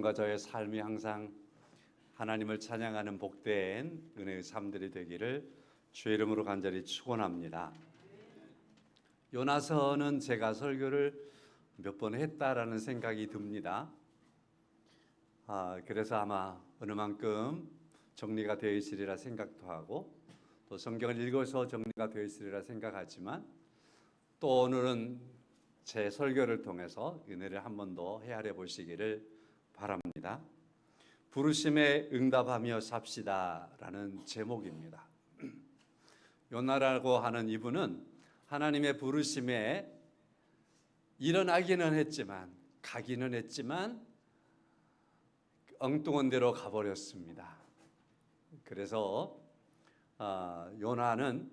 여러분과 저의 삶이 항상 하나님을 찬양하는 복된 은혜의 삶들이 되기를 주의 이름으로 간절히 축원합니다. 요나서는 제가 설교를 몇 번 했다라는 생각이 듭니다. 그래서 아마 어느 만큼 정리가 되어 있으리라 생각도 하고, 또 성경을 읽어서 정리가 되어 있으리라 생각하지만, 또 오늘은 제 설교를 통해서 은혜를 한 번 더 헤아려 보시기를 바랍니다. 부르심에 응답하며 삽시다라는 제목입니다. 요나라고 하는 이분은 하나님의 부르심에 일어나기는 했지만, 가기는 했지만 엉뚱한 데로 가버렸습니다. 그래서 요나는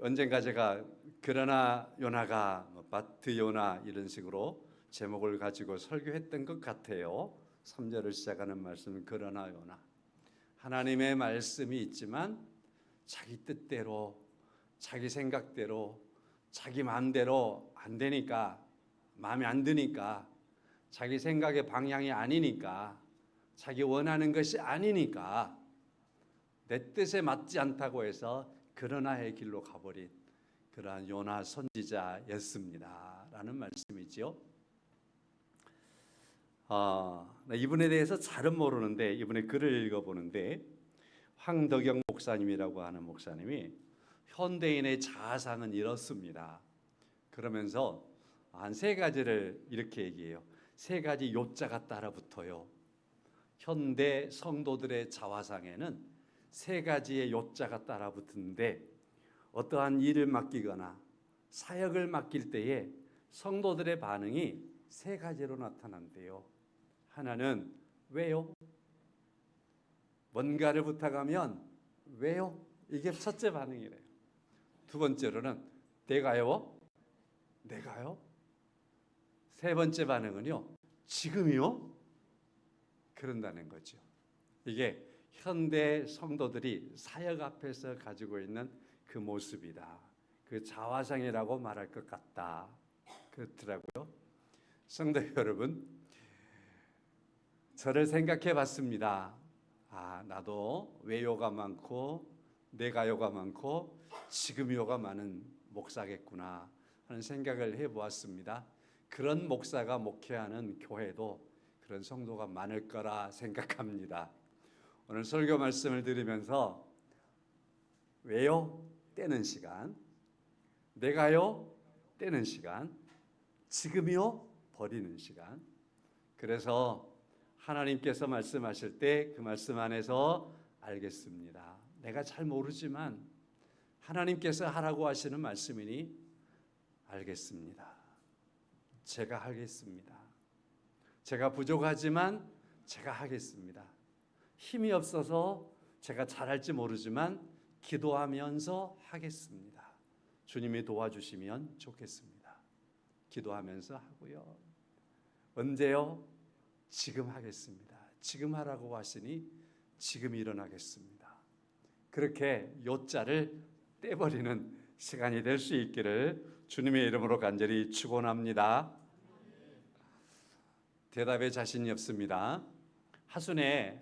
언젠가 제가 그러나 요나가 바트 요나 이런 식으로 제목을 가지고 설교했던 것 같아요. 3절을 시작하는 말씀은 그러나 요나, 하나님의 말씀이 있지만 자기 뜻대로, 자기 생각대로, 자기 마음대로 안 되니까, 마음에 안 드니까, 자기 생각의 방향이 아니니까, 자기 원하는 것이 아니니까, 내 뜻에 맞지 않다고 해서 그러나의 길로 가버린 그러한 요나 선지자였습니다 라는 말씀이죠. 이분에 대해서 잘은 모르는데 이분의 글을 읽어보는데, 황덕영 목사님이라고 하는 목사님이 현대인의 자아상은 이렇습니다 그러면서 한 세 가지를 이렇게 얘기해요. 세 가지 요자가 따라붙어요. 현대 성도들의 자화상에는 세 가지의 요자가 따라붙는데, 어떠한 일을 맡기거나 사역을 맡길 때에 성도들의 반응이 세 가지로 나타난대요. 하나는 왜요? 뭔가를 부탁하면 왜요? 이게 첫째 반응이래요. 두 번째로는 내가요? 내가요? 세 번째 반응은요, 지금이요? 그런다는 거죠. 이게 현대 성도들이 사역 앞에서 가지고 있는 그 모습이다. 그 자화상이라고 말할 것 같다. 그렇더라고요. 성도 여러분, 저를 생각해 봤습니다. 나도 왜요가 많고 내가요가 많고 지금요가 많은 목사겠구나 하는 생각을 해보았습니다. 그런 목사가 목회하는 교회도 그런 성도가 많을 거라 생각합니다. 오늘 설교 말씀을 들으면서 왜요? 떼는 시간, 내가요? 떼는 시간, 지금이요? 버리는 시간. 그래서 하나님께서 말씀하실 때 그 말씀 안에서 알겠습니다. 내가 잘 모르지만 하나님께서 하라고 하시는 말씀이니 알겠습니다. 제가 하겠습니다. 제가 부족하지만 제가 하겠습니다. 힘이 없어서 제가 잘할지 모르지만 기도하면서 하겠습니다. 주님이 도와주시면 좋겠습니다. 기도하면서 하고요. 언제요? 지금 하겠습니다. 지금 하라고 하시니 지금 일어나겠습니다. 그렇게 요자를 떼버리는 시간이 될 수 있기를 주님의 이름으로 간절히 축원합니다. 대답에 자신이 없습니다. 하순에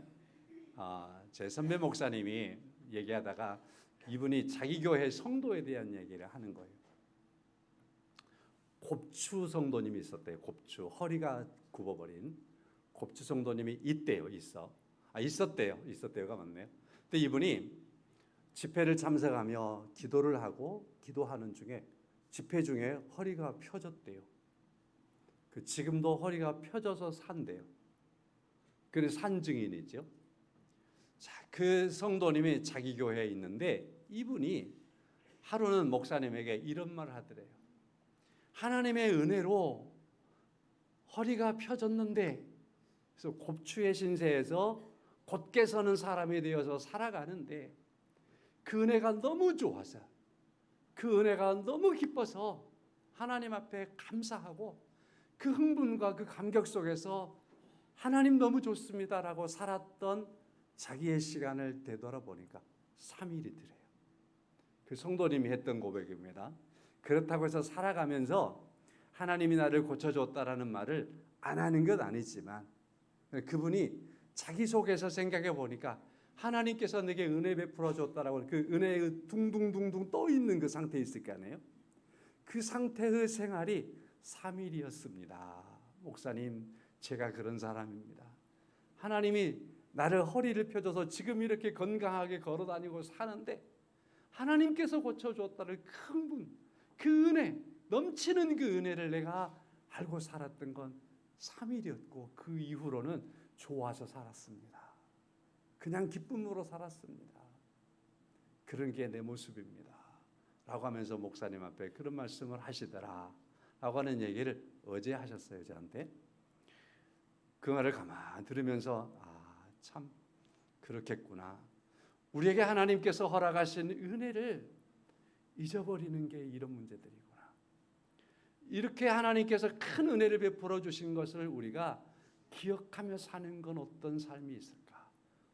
제 선배 목사님이 얘기하다가 이분이 자기 교회 성도에 대한 얘기를 하는 거예요. 곱추 성도님이 있었대요. 곱추, 허리가 굽어버린 곱추 성도님이 있었대요가 맞네요. 근데 이분이 집회를 참석하며 기도를 하고 기도하는 중에 집회 중에 허리가 펴졌대요. 지금도 허리가 펴져서 산대요. 그래서 산 증인이죠. 그 성도님이 자기 교회에 있는데 이분이 하루는 목사님에게 이런 말을 하더래요. 하나님의 은혜로 허리가 펴졌는데, 그래서 곱추의 신세에서 곧게 서는 사람이 되어서 살아가는데 그 은혜가 너무 좋아서, 그 은혜가 너무 기뻐서 하나님 앞에 감사하고 그 흥분과 그 감격 속에서 하나님 너무 좋습니다라고 살았던 자기의 시간을 되돌아보니까 3일이더래요. 그 성도님이 했던 고백입니다. 그렇다고 해서 살아가면서 하나님이 나를 고쳐줬다라는 말을 안 하는 건 아니지만 그분이 자기 속에서 생각해 보니까 하나님께서 내게 은혜 베풀어 줬다라고 그 은혜의 둥둥둥둥 떠 있는 그 상태에 있을 거 아니에요. 그 상태의 생활이 3일이었습니다. 목사님, 제가 그런 사람입니다. 하나님이 나를 허리를 펴줘서 지금 이렇게 건강하게 걸어 다니고 사는데 하나님께서 고쳐줬다를 큰 분, 그 은혜, 넘치는 그 은혜를 내가 알고 살았던 건 3일이었고 그 이후로는 좋아서 살았습니다. 그냥 기쁨으로 살았습니다. 그런 게 내 모습입니다. 라고 하면서 목사님 앞에 그런 말씀을 하시더라 라고 하는 얘기를 어제 하셨어요, 저한테. 그 말을 가만히 들으면서 참 그렇겠구나. 우리에게 하나님께서 허락하신 은혜를 잊어버리는 게 이런 문제들이구나. 이렇게 하나님께서 큰 은혜를 베풀어 주신 것을 우리가 기억하며 사는 건 어떤 삶이 있을까?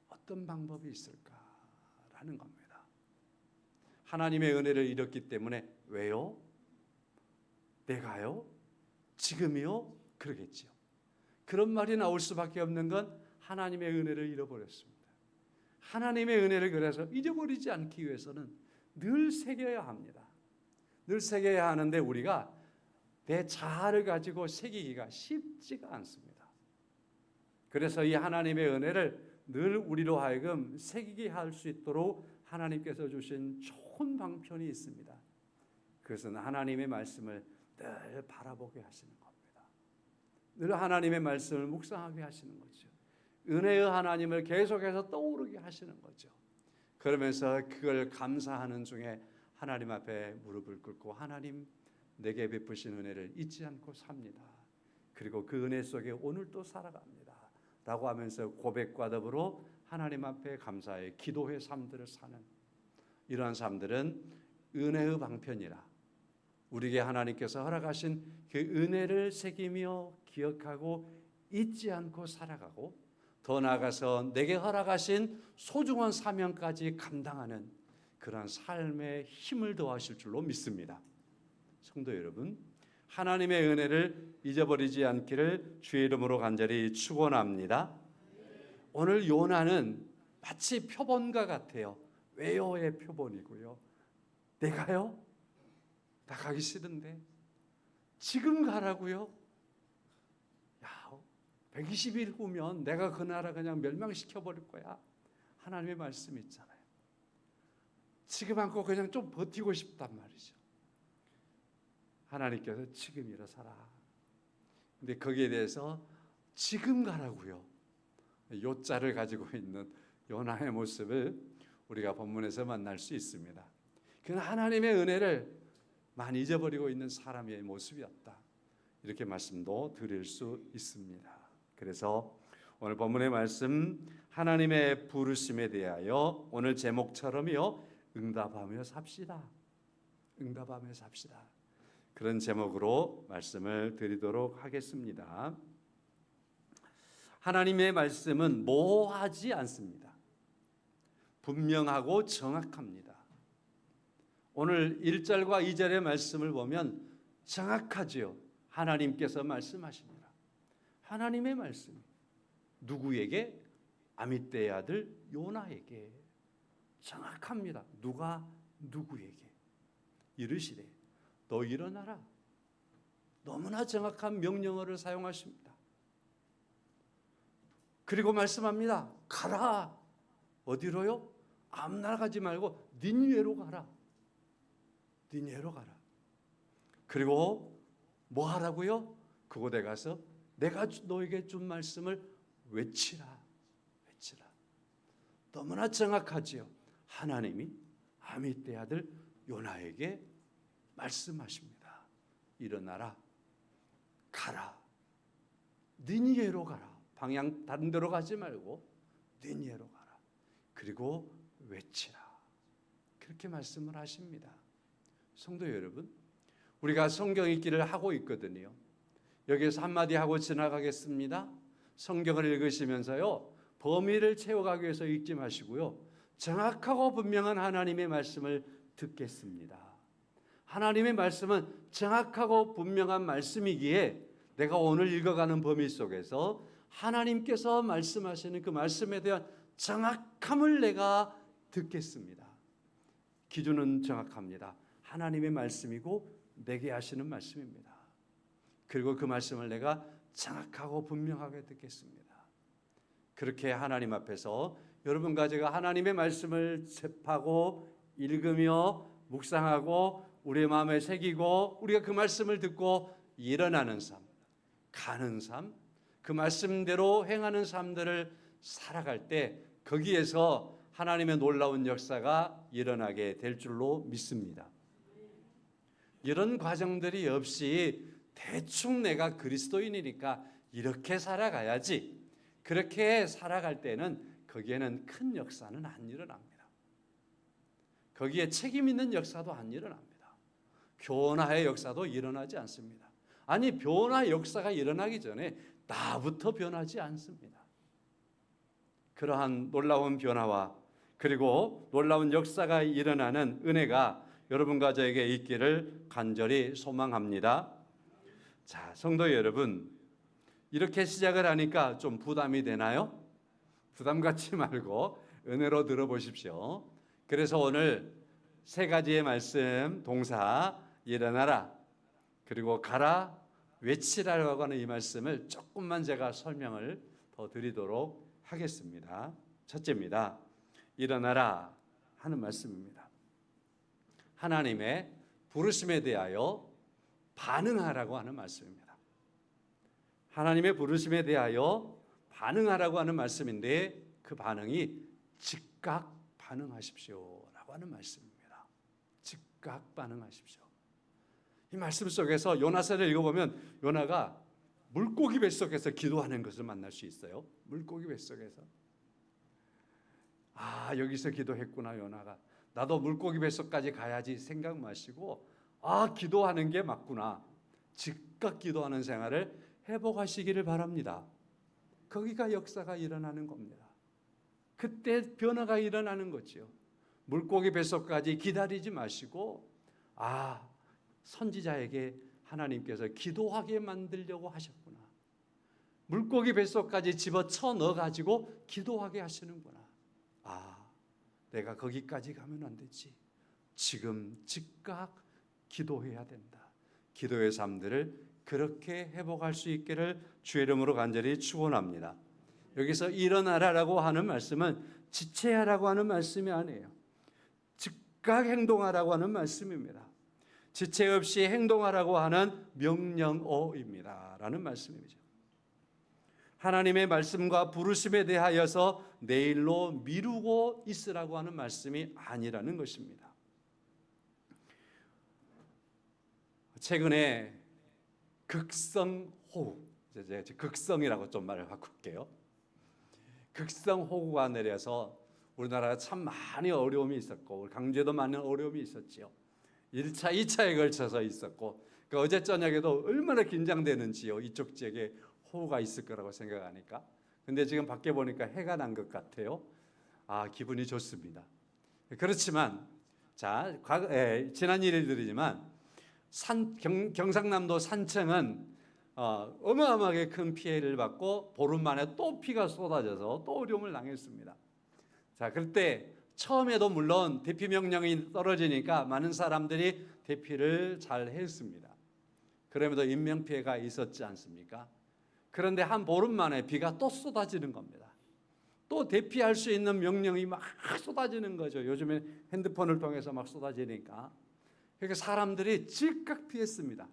어떤 방법이 있을까라는 겁니다. 하나님의 은혜를 잃었기 때문에 왜요? 내가요? 지금이요? 그러겠지요. 그런 말이 나올 수밖에 없는 건 하나님의 은혜를 잃어버렸습니다. 하나님의 은혜를 그래서 잊어버리지 않기 위해서는 늘 새겨야 합니다. 늘 새겨야 하는데 우리가 내 자아를 가지고 새기기가 쉽지가 않습니다. 그래서 이 하나님의 은혜를 늘 우리로 하여금 새기게 할 수 있도록 하나님께서 주신 좋은 방편이 있습니다. 그것은 하나님의 말씀을 늘 바라보게 하시는 겁니다. 늘 하나님의 말씀을 묵상하게 하시는 거죠. 은혜의 하나님을 계속해서 떠오르게 하시는 거죠. 그러면서 그걸 감사하는 중에 하나님 앞에 무릎을 꿇고 하나님 내게 베푸신 은혜를 잊지 않고 삽니다. 그리고 그 은혜 속에 오늘도 살아갑니다. 라고 하면서 고백과 더불어 하나님 앞에 감사의 기도의 삶들을 사는 이러한 삶들은 은혜의 방편이라 우리에게 하나님께서 허락하신 그 은혜를 새기며 기억하고 잊지 않고 살아가고 더 나아가서 내게 허락하신 소중한 사명까지 감당하는 그러한 삶의 힘을 더하실 줄로 믿습니다. 성도 여러분, 하나님의 은혜를 잊어버리지 않기를 주의 이름으로 간절히 축원합니다. 오늘 요나는 마치 표본과 같아요. 왜요의 표본이고요. 내가요? 나 가기 싫은데 지금 가라고요? 120일 후면 내가 그 나라 그냥 멸망시켜버릴 거야. 하나님의 말씀이 있잖아요. 지금 않고 그냥 좀 버티고 싶단 말이죠. 하나님께서 지금 일어서라. 근데 거기에 대해서 지금 가라고요. 요자를 가지고 있는 요나의 모습을 우리가 본문에서 만날 수 있습니다. 그는 하나님의 은혜를 많이 잊어버리고 있는 사람의 모습이었다. 이렇게 말씀도 드릴 수 있습니다. 그래서 오늘 본문의 말씀 하나님의 부르심에 대하여 오늘 제목처럼요. 응답하며 삽시다. 응답하며 삽시다. 그런 제목으로 말씀을 드리도록 하겠습니다. 하나님의 말씀은 모호하지 않습니다. 분명하고 정확합니다. 오늘 1절과 2절의 말씀을 보면 정확하지요. 하나님께서 말씀하십니다. 하나님의 말씀. 누구에게? 아미떼의 아들 요나에게. 정확합니다. 누가 누구에게? 이르시되 너 일어나라. 너무나 정확한 명령어를 사용하십니다. 그리고 말씀합니다. 가라. 어디로요? 아무 나라 가지 말고 니느웨로 가라. 니느웨로 가라. 그리고 뭐 하라고요? 그곳에 가서 내가 너에게 준 말씀을 외치라. 외치라. 너무나 정확하지요. 하나님이 아미떼 아들 요나에게 말씀하십니다. 일어나라. 가라. 니느웨로 가라. 방향 다른 데로 가지 말고 니느웨로 가라. 그리고 외치라. 그렇게 말씀을 하십니다. 성도 여러분, 우리가 성경 읽기를 하고 있거든요. 여기서 한마디 하고 지나가겠습니다. 성경을 읽으시면서요. 범위를 채워가기 위해서 읽지 마시고요. 정확하고 분명한 하나님의 말씀을 듣겠습니다. 하나님의 말씀은 정확하고 분명한 말씀이기에 내가 오늘 읽어가는 범위 속에서 하나님께서 말씀하시는 그 말씀에 대한 정확함을 내가 듣겠습니다. 기준은 정확합니다. 하나님의 말씀이고 내게 하시는 말씀입니다. 그리고 그 말씀을 내가 정확하고 분명하게 듣겠습니다. 그렇게 하나님 앞에서 여러분과 제가 하나님의 말씀을 접하고 읽으며 묵상하고 우리의 마음에 새기고 우리가 그 말씀을 듣고 일어나는 삶, 가는 삶, 그 말씀대로 행하는 삶들을 살아갈 때 거기에서 하나님의 놀라운 역사가 일어나게 될 줄로 믿습니다. 이런 과정들이 없이 대충 내가 그리스도인이니까 이렇게 살아가야지, 그렇게 살아갈 때는 거기에는 큰 역사는 안 일어납니다. 거기에 책임 있는 역사도 안 일어납니다. 변화의 역사도 일어나지 않습니다. 아니, 변화 역사가 일어나기 전에 나부터 변하지 않습니다. 그러한 놀라운 변화와 그리고 놀라운 역사가 일어나는 은혜가 여러분과 저에게 있기를 간절히 소망합니다. 자, 성도 여러분, 이렇게 시작을 하니까 좀 부담이 되나요? 부담 갖지 말고 은혜로 들어보십시오. 그래서 오늘 세 가지의 말씀, 동사, 일어나라, 그리고 가라, 외치라고 하는 이 말씀을 조금만 제가 설명을 더 드리도록 하겠습니다. 첫째입니다. 일어나라 하는 말씀입니다. 하나님의 부르심에 대하여 반응하라고 하는 말씀입니다. 하나님의 부르심에 대하여 반응하라고 하는 말씀인데 그 반응이 즉각 반응하십시오라고 하는 말씀입니다. 즉각 반응하십시오. 이 말씀 속에서 요나서를 읽어보면 요나가 물고기 뱃속에서 기도하는 것을 만날 수 있어요. 물고기 뱃속에서. 아, 여기서 기도했구나 요나가. 나도 물고기 뱃속까지 가야지 생각 마시고 아, 기도하는 게 맞구나. 즉각 기도하는 생활을 회복하시기를 바랍니다. 거기가 역사가 일어나는 겁니다. 그때 변화가 일어나는 거죠. 물고기 뱃속까지 기다리지 마시고 아, 선지자에게 하나님께서 기도하게 만들려고 하셨구나. 물고기 뱃속까지 집어쳐 넣어가지고 기도하게 하시는구나. 아, 내가 거기까지 가면 안 되지. 지금 즉각 기도해야 된다. 기도의 삶들을 그렇게 회복할 수 있기를 주의 이름으로 간절히 축원합니다. 여기서 일어나라라고 하는 말씀은 지체하라고 하는 말씀이 아니에요. 즉각 행동하라고 하는 말씀입니다. 지체 없이 행동하라고 하는 명령어입니다. 라는 말씀이죠. 하나님의 말씀과 부르심에 대하여서 내일로 미루고 있으라고 하는 말씀이 아니라는 것입니다. 최근에 극성호우, 이제 극성이라고 좀 말을 바꿀게요. 극성호우가 내려서 우리나라가 참 많이 어려움이 있었고 강주에도 많은 어려움이 있었지요. 1차, 2차에 걸쳐서 있었고 그러니까 어제 저녁에도 얼마나 긴장되는지요. 이쪽 지역에 호우가 있을 거라고 생각하니까. 근데 지금 밖에 보니까 해가 난 것 같아요. 아, 기분이 좋습니다. 그렇지만 자, 지난 일들이지만 경상남도 산청은 어마어마하게 큰 피해를 받고 보름 만에 또 비가 쏟아져서 또 어려움을 당했습니다. 자, 그때 처음에도 물론 대피 명령이 떨어지니까 많은 사람들이 대피를 잘 했습니다. 그럼에도 인명피해가 있었지 않습니까? 그런데 한 보름 만에 비가 또 쏟아지는 겁니다. 또 대피할 수 있는 명령이 막 쏟아지는 거죠. 요즘에 핸드폰을 통해서 막 쏟아지니까. 그러니까 사람들이 즉각 피했습니다.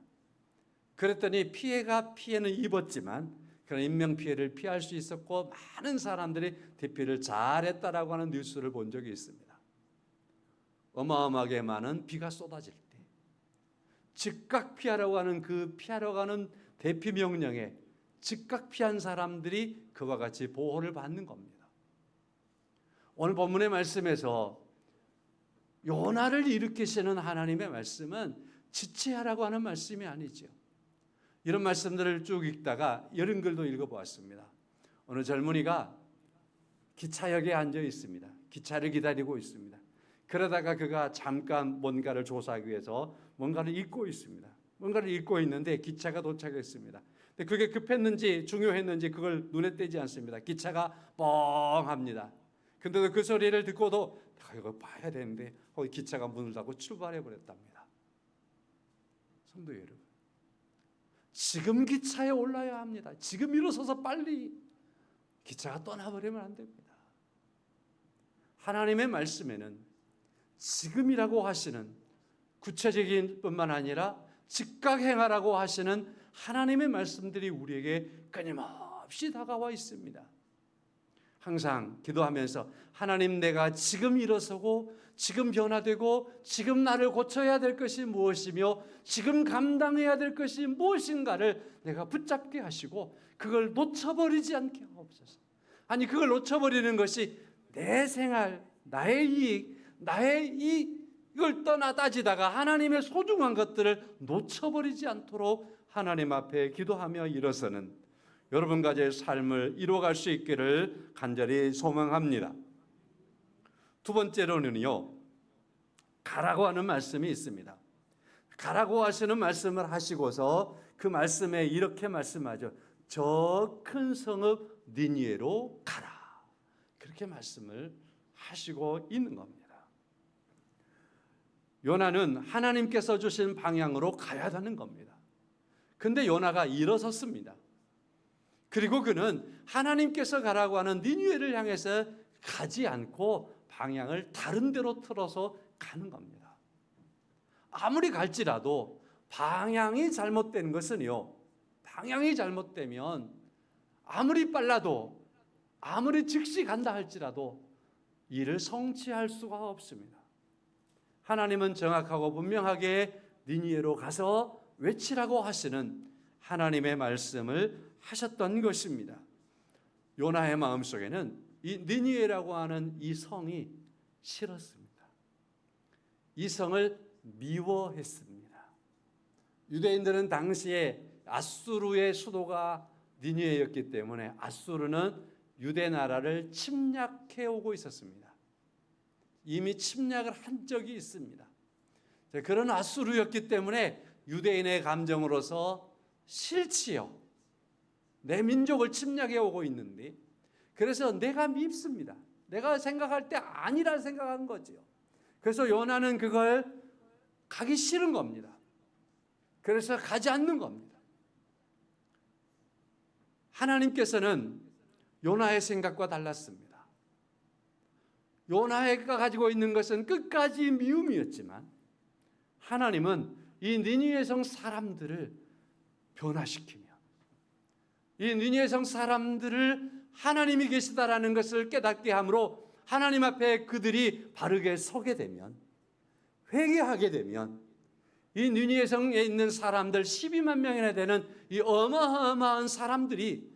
그랬더니 피해는 입었지만 그런 인명피해를 피할 수 있었고 많은 사람들이 대피를 잘했다라고 하는 뉴스를 본 적이 있습니다. 어마어마하게 많은 비가 쏟아질 때 즉각 피하라고 하는 그 피하려고 하는 대피 명령에 즉각 피한 사람들이 그와 같이 보호를 받는 겁니다. 오늘 본문의 말씀에서 요나를 일으키시는 하나님의 말씀은 지체하라고 하는 말씀이 아니죠. 이런 말씀들을 쭉 읽다가 이런 글도 읽어보았습니다. 어느 젊은이가 기차역에 앉아 있습니다. 기차를 기다리고 있습니다. 그러다가 그가 잠깐 뭔가를 조사하기 위해서 뭔가를 읽고 있습니다. 뭔가를 읽고 있는데 기차가 도착했습니다. 근데 그게 급했는지 중요했는지 그걸 눈에 띄지 않습니다. 기차가 뻥합니다. 근데도 그 소리를 듣고도 내가 이거 봐야 되는데 기차가 문을 닫고 출발해 버렸답니다. 성도 여러분, 지금 기차에 올라야 합니다. 지금 일어서서 빨리 기차가 떠나버리면 안 됩니다. 하나님의 말씀에는 지금이라고 하시는 구체적인 뿐만 아니라 즉각 행하라고 하시는 하나님의 말씀들이 우리에게 끊임없이 다가와 있습니다. 항상 기도하면서 하나님, 내가 지금 일어서고 지금 변화되고 지금 나를 고쳐야 될 것이 무엇이며 지금 감당해야 될 것이 무엇인가를 내가 붙잡게 하시고 그걸 놓쳐버리지 않게 하옵소서. 아니, 그걸 놓쳐버리는 것이 내 생활, 나의 이익, 이걸 떠나 따지다가 하나님의 소중한 것들을 놓쳐버리지 않도록 하나님 앞에 기도하며 일어서는 여러분 가지의 삶을 이루어갈 수 있기를 간절히 소망합니다. 두 번째로는요, 가라고 하는 말씀이 있습니다. 가라고 하시는 말씀을 하시고서 그 말씀에 이렇게 말씀하죠. 저 큰 성읍 니느웨로 가라. 그렇게 말씀을 하시고 있는 겁니다. 요나는 하나님께서 주신 방향으로 가야 하는 겁니다. 근데 요나가 일어섰습니다. 그리고 그는 하나님께서 가라고 하는 니느웨를 향해서 가지 않고 방향을 다른 데로 틀어서 가는 겁니다. 아무리 갈지라도 방향이 잘못된 것은요, 방향이 잘못되면 아무리 빨라도 아무리 즉시 간다 할지라도 이를 성취할 수가 없습니다. 하나님은 정확하고 분명하게 니느웨로 가서 외치라고 하시는 하나님의 말씀을 하셨던 것입니다. 요나의 마음속에는 이 니느웨라고 하는 이 성이 싫었습니다. 이 성을 미워했습니다. 유대인들은 당시에 아수르의 수도가 니느웨였기 때문에 아수르는 유대 나라를 침략해 오고 있었습니다. 이미 침략을 한 적이 있습니다. 그런 아수르였기 때문에 유대인의 감정으로서 싫지요. 내 민족을 침략해 오고 있는데, 그래서 내가 밉습니다. 내가 생각할 때 아니라 생각한 거지요. 그래서 요나는 그걸 가기 싫은 겁니다. 그래서 가지 않는 겁니다. 하나님께서는 요나의 생각과 달랐습니다. 요나가 가지고 있는 것은 끝까지 미움이었지만 하나님은 이 니느웨 성 사람들을 변화시키며 이 니느웨 성 사람들을 하나님이 계시다라는 것을 깨닫게 함으로 하나님 앞에 그들이 바르게 서게 되면, 회개하게 되면 이 니느웨 성에 있는 사람들 12만 명이나 되는 이 어마어마한 사람들이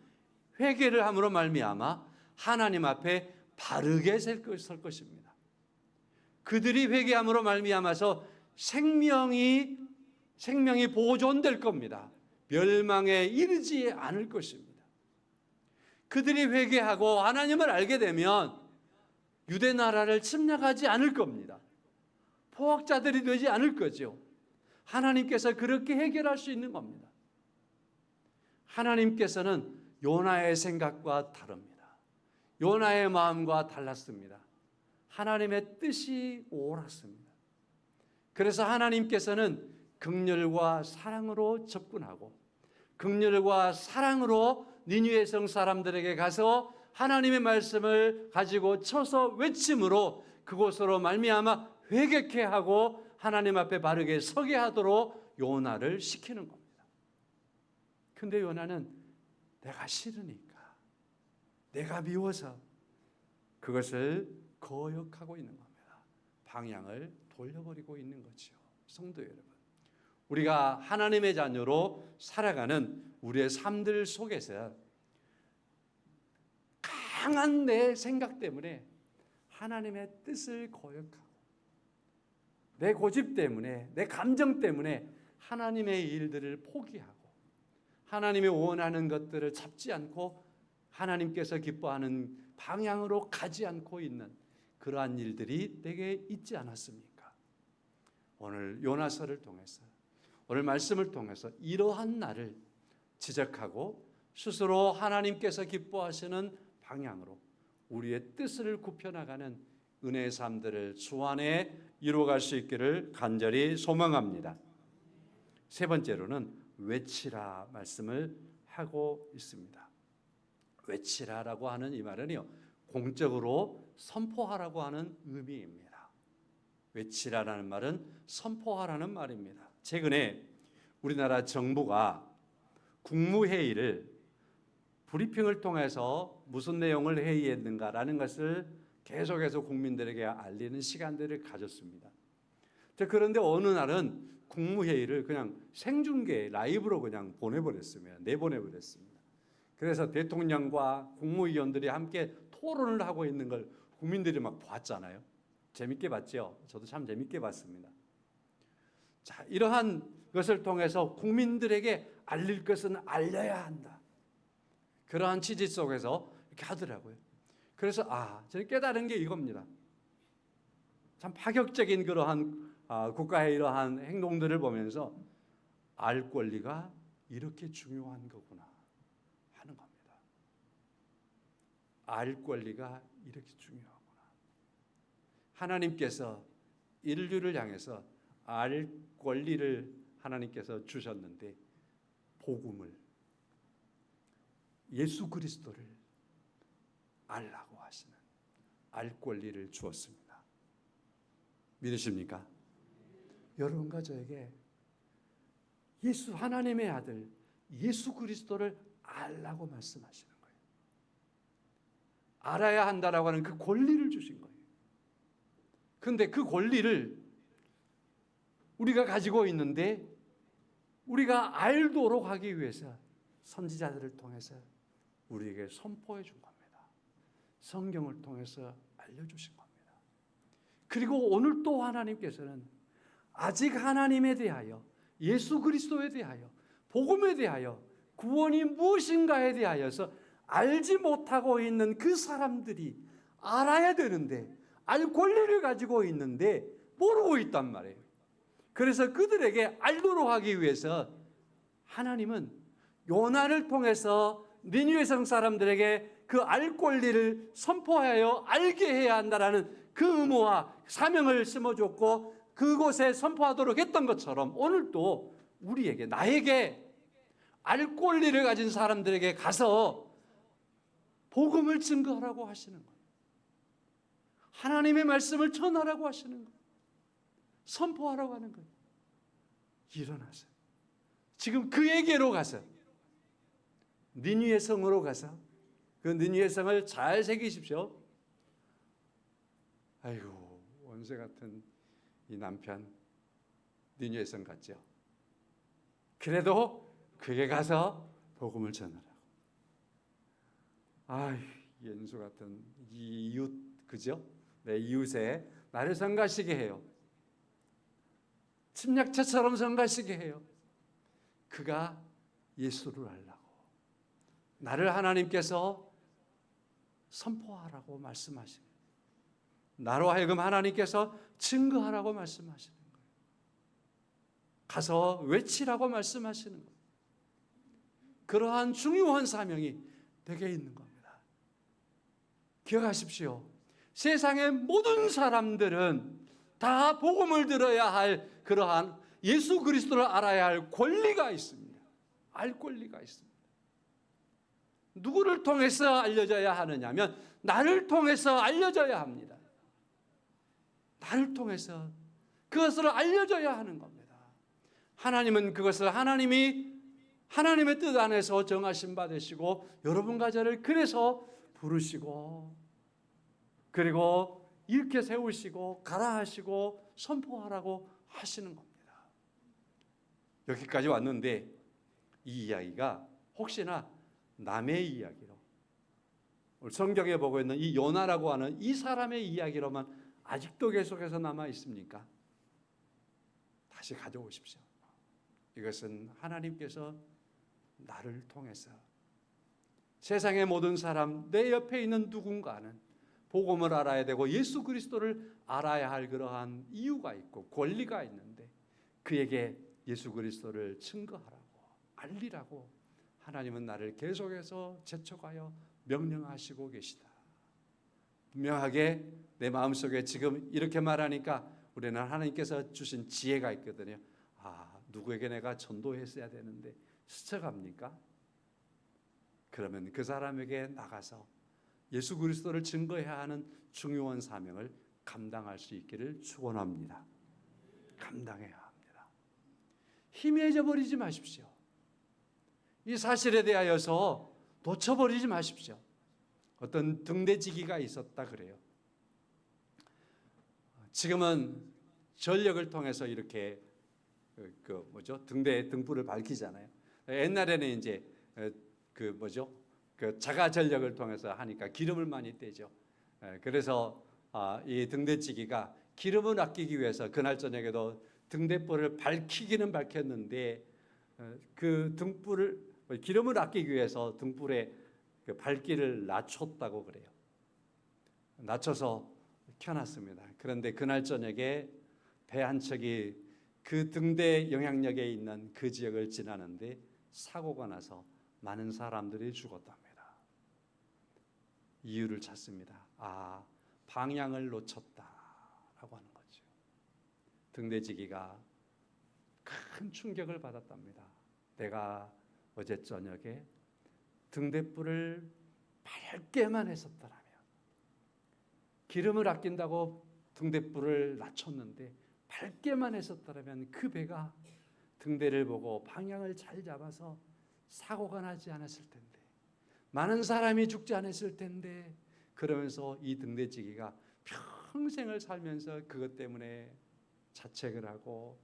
회개를 함으로 말미암아 하나님 앞에 바르게 설 것입니다. 그들이 회개함으로 말미암아서 생명이 보존될 겁니다. 멸망에 이르지 않을 것입니다. 그들이 회개하고 하나님을 알게 되면 유대 나라를 침략하지 않을 겁니다. 포악자들이 되지 않을 거죠. 하나님께서 그렇게 해결할 수 있는 겁니다. 하나님께서는 요나의 생각과 다릅니다. 요나의 마음과 달랐습니다. 하나님의 뜻이 옳았습니다. 그래서 하나님께서는 긍휼과 사랑으로 접근하고 긍휼과 사랑으로 니느웨 성 사람들에게 가서 하나님의 말씀을 가지고 쳐서 외침으로 그곳으로 말미암아 회개케 하고 하나님 앞에 바르게 서게 하도록 요나를 시키는 겁니다. 근데 요나는 내가 싫으니까, 내가 미워서 그것을 거역하고 있는 겁니다. 방향을 돌려버리고 있는 거죠. 성도 여러분, 우리가 하나님의 자녀로 살아가는 우리의 삶들 속에서 강한 내 생각 때문에 하나님의 뜻을 거역하고 내 고집 때문에, 내 감정 때문에 하나님의 일들을 포기하고 하나님이 원하는 것들을 잡지 않고 하나님께서 기뻐하는 방향으로 가지 않고 있는 그러한 일들이 내게 있지 않았습니까? 오늘 요나서를 통해서, 오늘 말씀을 통해서 이러한 나를 지적하고 스스로 하나님께서 기뻐하시는 방향으로 우리의 뜻을 굽혀나가는 은혜의 삶들을 주 안에 이루어갈 수 있기를 간절히 소망합니다. 세 번째로는 외치라 말씀을 하고 있습니다. 외치라라고 하는 이 말은요, 공적으로 선포하라고 하는 의미입니다. 외치라라는 말은 선포하라는 말입니다. 최근에 우리나라 정부가 국무회의를 브리핑을 통해서 무슨 내용을 회의했는가라는 것을 계속해서 국민들에게 알리는 시간들을 가졌습니다. 그런데 어느 날은 국무회의를 그냥 생중계 라이브로 그냥 보내버렸습니다. 내보내버렸습니다. 그래서 대통령과 국무위원들이 함께 토론을 하고 있는 걸 국민들이 막 봤잖아요. 재밌게 봤죠. 저도 참 재밌게 봤습니다. 자, 이러한 것을 통해서 국민들에게 알릴 것은 알려야 한다. 그러한 취지 속에서 이렇게 하더라고요. 그래서 저는 깨달은 게 이겁니다. 참 파격적인 그러한 국가의 이러한 행동들을 보면서 알 권리가 이렇게 중요한 거구나 하는 겁니다. 알 권리가 이렇게 중요하구나. 하나님께서 인류를 향해서 알 권리를 하나님께서 주셨는데 복음을, 예수 그리스도를 알라고 하시는 알 권리를 주었습니다. 믿으십니까? 여러분과 저에게 예수 하나님의 아들 예수 그리스도를 알라고 말씀하시는 거예요. 알아야 한다라고 하는 그 권리를 주신 거예요. 그런데 그 권리를 우리가 가지고 있는데 우리가 알도록 하기 위해서 선지자들을 통해서 우리에게 선포해 준 겁니다. 성경을 통해서 알려주신 겁니다. 그리고 오늘 또 하나님께서는 아직 하나님에 대하여, 예수 그리스도에 대하여, 복음에 대하여, 구원이 무엇인가에 대하여서 알지 못하고 있는 그 사람들이 알아야 되는데, 알 권리를 가지고 있는데 모르고 있단 말이에요. 그래서 그들에게 알도록 하기 위해서 하나님은 요나를 통해서 니느웨 성 사람들에게 그 알 권리를 선포하여 알게 해야 한다라는 그 의무와 사명을 심어줬고 그곳에 선포하도록 했던 것처럼 오늘도 우리에게, 나에게 알 권리를 가진 사람들에게 가서 복음을 증거하라고 하시는 거예요. 하나님의 말씀을 전하라고 하시는 거예요. 선포하라고 하는 거예요. 일어나서 지금 그에게로 가서 니느웨 성으로 가서 그 니느웨 성을 잘 새기십시오. 아이고, 원수 같은 이 남편 니느웨 성 같죠. 그래도 그게 가서 복음을 전하라고. 연수 같은 이 이웃, 그죠? 내 이웃에 나를 성가시게 해요. 침략자처럼 성가시게 해요. 그가 예수를 알라고, 나를 하나님께서 선포하라고 말씀하시는 거예요. 나로 하여금 하나님께서 증거하라고 말씀하시는 거예요. 가서 외치라고 말씀하시는 거예요. 그러한 중요한 사명이 내게 있는 겁니다. 기억하십시오. 세상의 모든 사람들은 다 복음을 들어야 할 그러한 예수 그리스도를 알아야 할 권리가 있습니다. 알 권리가 있습니다. 누구를 통해서 알려져야 하느냐면 나를 통해서 알려져야 합니다. 나를 통해서 그것을 알려져야 하는 겁니다. 하나님은 그것을 하나님의 뜻 안에서 정하신 바 되시고 여러분과 저를 그래서 부르시고 그리고 이렇게 세우시고 가라 하시고 선포하라고 하시는 겁니다. 여기까지 왔는데 이 이야기가 혹시나 남의 이야기로, 성경에 보고 있는 이 요나라고 하는 이 사람의 이야기로만 아직도 계속해서 남아 있습니까? 다시 가져오십시오. 이것은 하나님께서 나를 통해서 세상의 모든 사람, 내 옆에 있는 누군가는 복음을 알아야 되고 예수 그리스도를 알아야 할 그러한 이유가 있고 권리가 있는데 그에게 예수 그리스도를 증거하라고, 알리라고 하나님은 나를 계속해서 재촉하여 명령하시고 계시다. 분명하게 내 마음속에 지금 이렇게 말하니까 우리는 하나님께서 주신 지혜가 있거든요. 누구에게 내가 전도했어야 되는데 스쳐갑니까? 그러면 그 사람에게 나가서 예수 그리스도를 증거해야 하는 중요한 사명을 감당할 수 있기를 축원합니다. 감당해야 합니다. 희미해져 버리지 마십시오. 이 사실에 대하여서 놓쳐버리지 마십시오. 어떤 등대지기가 있었다 그래요. 지금은 전력을 통해서 이렇게 등불을 밝히잖아요. 옛날에는 이제 자가 전력을 통해서 하니까 기름을 많이 떼죠. 그래서 이 등대지기가 기름을 아끼기 위해서 그날 저녁에도 등대불을 밝히기는 밝혔는데 그 등불을 기름을 아끼기 위해서 등불의 그 밝기를 낮췄다고 그래요. 낮춰서 켜놨습니다. 그런데 그날 저녁에 배 한 척이 그 등대 영향력에 있는 그 지역을 지나는데 사고가 나서 많은 사람들이 죽었답니다. 이유를 찾습니다. 방향을 놓쳤다라고 하는 거죠. 등대지기가 큰 충격을 받았답니다. 내가 어제 저녁에 등대불을 밝게만 했었더라면, 기름을 아낀다고 등대불을 낮췄는데 밝게만 했었더라면 그 배가 등대를 보고 방향을 잘 잡아서 사고가 나지 않았을 텐데, 많은 사람이 죽지 않았을 텐데, 그러면서 이 등대지기가 평생을 살면서 그것 때문에 자책을 하고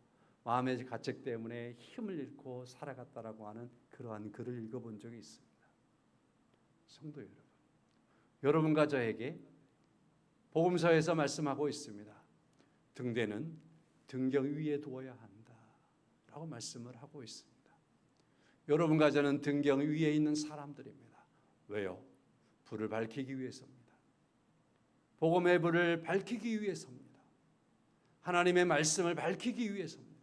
마음의 가책 때문에 힘을 잃고 살아갔다라고 하는 그러한 글을 읽어본 적이 있습니다. 성도 여러분, 여러분과 저에게 복음서에서 말씀하고 있습니다. 등대는 등경 위에 두어야 한다라고 말씀을 하고 있습니다. 여러분과 저는 등경 위에 있는 사람들입니다. 왜요? 불을 밝히기 위해서입니다. 복음의 불을 밝히기 위해서입니다. 하나님의 말씀을 밝히기 위해서입니다.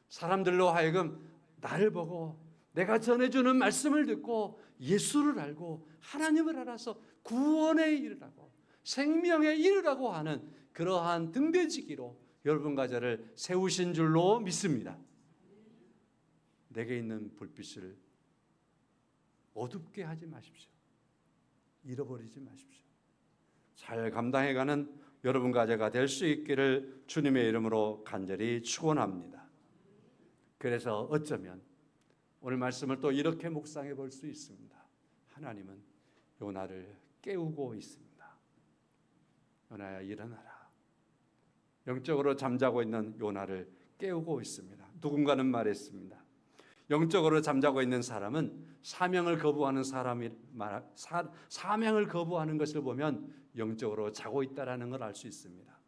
사람들로 하여금 나를 보고 내가 전해주는 말씀을 듣고 예수를 알고 하나님을 알아서 구원에 이르라고, 생명에 이르라고 하는 그러한 등대지기로 여러분과 저를 세우신 줄로 믿습니다. 내게 있는 불빛을 어둡게 하지 마십시오. 잃어버리지 마십시오. 잘 감당해가는 여러분과 제가 될 수 있기를 주님의 이름으로 간절히 축원합니다. 그래서 어쩌면 오늘 말씀을 또 이렇게 묵상해 볼 수 있습니다. 하나님은 요나를 깨우고 있습니다. 요나야 일어나라. 영적으로 잠자고 있는 요나를 깨우고 있습니다. 누군가는 말했습니다. 영적으로 잠자고 있는 사람은 사명을 거부하는 사명을 거부하는 것을 보면 영적으로 자고 있다라는 걸 알 수 있습니다.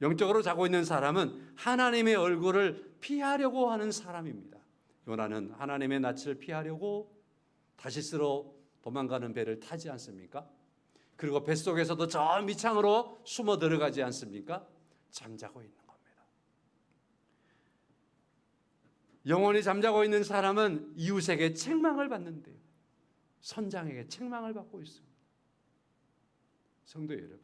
영적으로 자고 있는 사람은 하나님의 얼굴을 피하려고 하는 사람입니다. 요나는 하나님의 낯을 피하려고 다시스로 도망가는 배를 타지 않습니까? 그리고 뱃속에서도 저 밑창으로 숨어 들어가지 않습니까? 잠자고 있는 겁니다. 영원히 잠자고 있는 사람은 이웃에게 책망을 받는데요, 선장에게 책망을 받고 있습니다. 성도 여러분,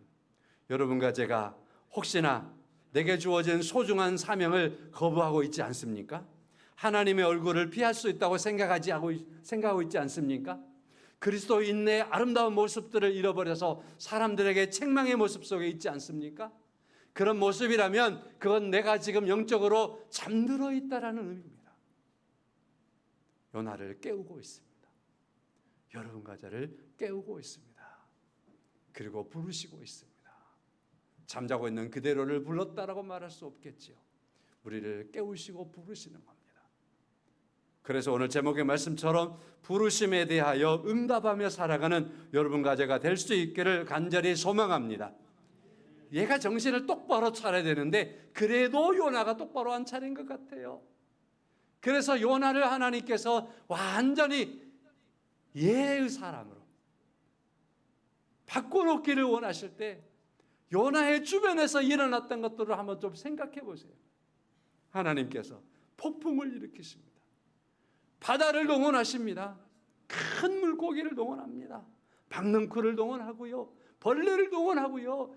여러분과 제가 혹시나 내게 주어진 소중한 사명을 거부하고 있지 않습니까? 하나님의 얼굴을 피할 수 있다고 생각하고 있지 않습니까? 그리스도인의 아름다운 모습들을 잃어버려서 사람들에게 책망의 모습 속에 있지 않습니까? 그런 모습이라면 그건 내가 지금 영적으로 잠들어 있다라는 의미입니다. 요나를 깨우고 있습니다. 여러분과 저를 깨우고 있습니다. 그리고 부르시고 있습니다. 잠자고 있는 그대로를 불렀다라고 말할 수 없겠지요. 우리를 깨우시고 부르시는 겁니다. 그래서 오늘 제목의 말씀처럼 부르심에 대하여 응답하며 살아가는 여러분과 제가 될 수 있기를 간절히 소망합니다. 얘가 정신을 똑바로 차려야 되는데 그래도 요나가 똑바로 안 차린 것 같아요. 그래서 요나를 하나님께서 완전히 예의 사람으로 바꿔놓기를 원하실 때 요나의 주변에서 일어났던 것들을 한번 좀 생각해 보세요. 하나님께서 폭풍을 일으키십니다. 바다를 동원하십니다. 큰 물고기를 동원합니다. 박능쿨을 동원하고요. 벌레를 동원하고요.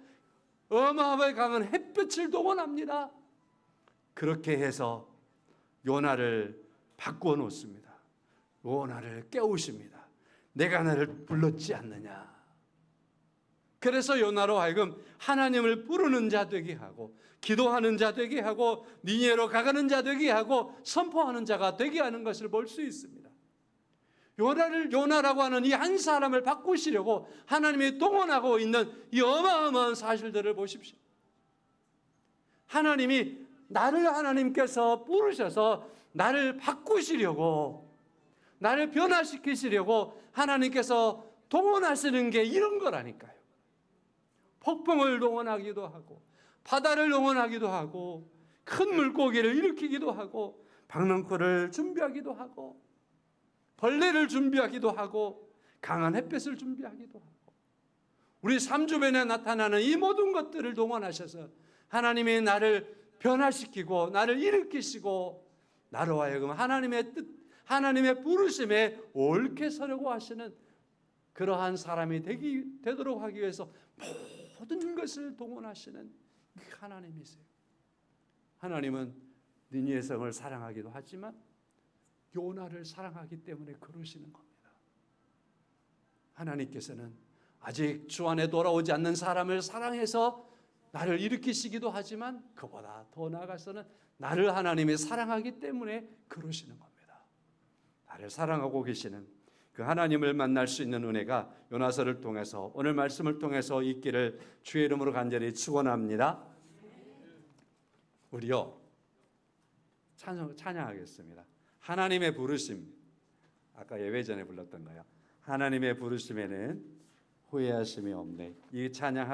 어마어마하게 강한 햇볕을 동원합니다. 그렇게 해서 요나를 바꾸어 놓습니다. 요나를 깨우십니다. 내가 나를 불렀지 않느냐. 그래서 요나로 하여금 하나님을 부르는 자 되게 하고, 기도하는 자 되게 하고, 니네로 가가는 자 되게 하고, 선포하는 자가 되게 하는 것을 볼 수 있습니다. 요나라고 하는 이 한 사람을 바꾸시려고 하나님이 동원하고 있는 이 어마어마한 사실들을 보십시오. 하나님이 나를 하나님께서 부르셔서 나를 바꾸시려고, 나를 변화시키시려고 하나님께서 동원하시는 게 이런 거라니까요. 폭풍을 동원하기도 하고, 바다를 동원하기도 하고, 큰 물고기를 일으키기도 하고, 박능쿨을 준비하기도 하고, 벌레를 준비하기도 하고, 강한 햇볕을 준비하기도 하고, 우리 삶 주변에 나타나는 이 모든 것들을 동원하셔서 하나님이 나를 변화시키고 나를 일으키시고 나로 하여금 하나님의 뜻, 하나님의 부르심에 옳게 서려고 하시는 그러한 사람이 되도록 하기 위해서 모든 것을 동원하시는 그 하나님이세요. 하나님은 니느웨 성을 사랑하기도 하지만 요나를 사랑하기 때문에 그러시는 겁니다. 하나님께서는 아직 주 안에 돌아오지 않는 사람을 사랑해서 나를 일으키시기도 하지만 그보다 더 나아가서는 나를 하나님이 사랑하기 때문에 그러시는 겁니다. 나를 사랑하고 계시는 그 하나님을 만날 수 있는 은혜가 요나서를 통해서, 오늘 말씀을 통해서 있기를 주의 이름으로 간절히 축원합니다. 우리요 찬양하겠습니다. 하나님의 부르심, 아까 예배전에 불렀던 거요. 하나님의 부르심에는 후회하심이 없네. 이 찬양